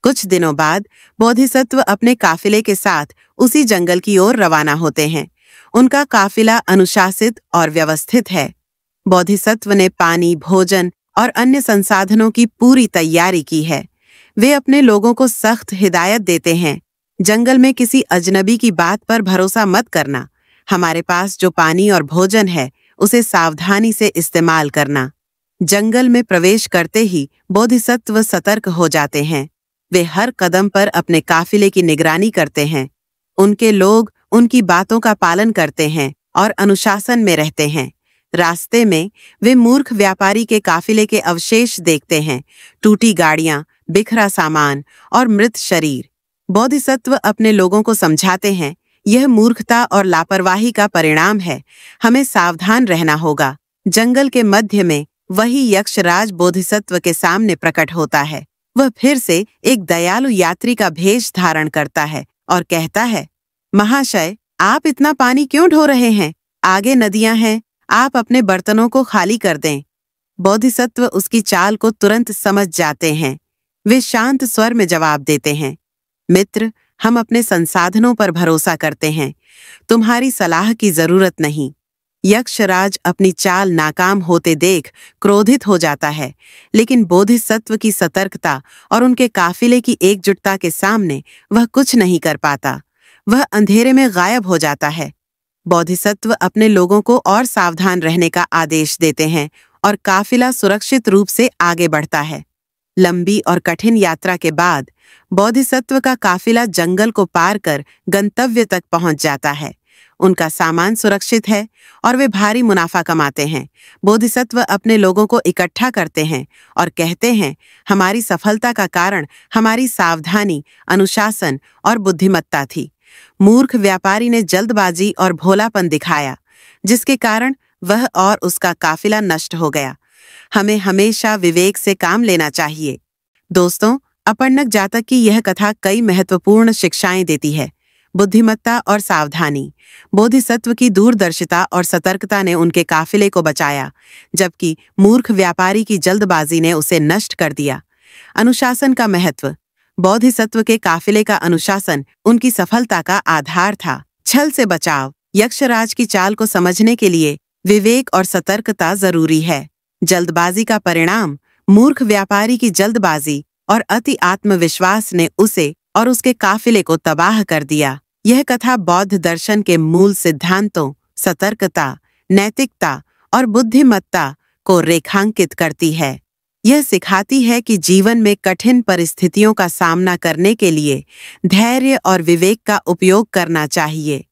कुछ दिनों बाद बोधिसत्व अपने काफिले के साथ उसी जंगल की ओर रवाना होते हैं। उनका काफिला अनुशासित और व्यवस्थित है। बोधिसत्व ने पानी, भोजन और अन्य संसाधनों की पूरी तैयारी की है। वे अपने लोगों को सख्त हिदायत देते हैं, जंगल में किसी अजनबी की बात पर भरोसा मत करना। हमारे पास जो पानी और भोजन है उसे सावधानी से इस्तेमाल करना। जंगल में प्रवेश करते ही बोधिसत्व सतर्क हो जाते हैं। वे हर कदम पर अपने काफिले की निगरानी करते हैं। उनके लोग उनकी बातों का पालन करते हैं और अनुशासन में रहते हैं। रास्ते में वे मूर्ख व्यापारी के काफिले के अवशेष देखते हैं, टूटी गाड़ियां, बिखरा सामान और मृत शरीर। बोधिसत्व अपने लोगों को समझाते हैं, यह मूर्खता और लापरवाही का परिणाम है, हमें सावधान रहना होगा। जंगल के मध्य में वही यक्षराज बोधिसत्व के सामने प्रकट होता है। वह फिर से एक दयालु यात्री का भेष धारण करता है और कहता है, महाशय, आप इतना पानी क्यों ढो रहे हैं? आगे नदियां हैं, आप अपने बर्तनों को खाली कर दें। बोधिसत्व उसकी चाल को तुरंत समझ जाते हैं। वे शांत स्वर में जवाब देते हैं, मित्र, हम अपने संसाधनों पर भरोसा करते हैं, तुम्हारी सलाह की जरूरत नहीं। यक्षराज अपनी चाल नाकाम होते देख क्रोधित हो जाता है, लेकिन बोधिसत्व की सतर्कता और उनके काफिले की एकजुटता के सामने वह कुछ नहीं कर पाता। वह अंधेरे में गायब हो जाता है। बोधिसत्व अपने लोगों को और सावधान रहने का आदेश देते हैं और काफिला सुरक्षित रूप से आगे बढ़ता है। लंबी और कठिन यात्रा के बाद बोधिसत्व का काफिला जंगल को पार कर गंतव्य तक पहुंच जाता है। उनका सामान सुरक्षित है और वे भारी मुनाफा कमाते हैं। बोधिसत्व अपने लोगों को इकट्ठा करते हैं और कहते हैं, हमारी सफलता का कारण हमारी सावधानी, अनुशासन और बुद्धिमत्ता थी। मूर्ख व्यापारी ने जल्दबाजी और भोलापन दिखाया, जिसके कारण वह और उसका काफिला नष्ट हो गया। हमें हमेशा विवेक से काम लेना चाहिए। दोस्तों, अपण्यक जातक की यह कथा कई महत्वपूर्ण शिक्षाएं देती है। बुद्धिमत्ता और सावधानी। बोधिसत्व की दूरदर्शिता और सतर्कता ने उनके काफिले को बचाया, जबकि मूर्ख व्यापारी की जल्दबाजी ने उसे नष्ट कर दिया। अनुशासन का महत्व। बोधिसत्व के काफिले का अनुशासन उनकी सफलता का आधार था। छल से बचाव। यक्षराज की चाल को समझने के लिए विवेक और सतर्कता जरूरी है। जल्दबाजी का परिणाम। मूर्ख व्यापारी की जल्दबाजी और अति आत्मविश्वास ने उसे और उसके काफिले को तबाह कर दिया। यह कथा बौद्ध दर्शन के मूल सिद्धांतों, सतर्कता, नैतिकता और बुद्धिमत्ता को रेखांकित करती है। यह सिखाती है कि जीवन में कठिन परिस्थितियों का सामना करने के लिए धैर्य और विवेक का उपयोग करना चाहिए।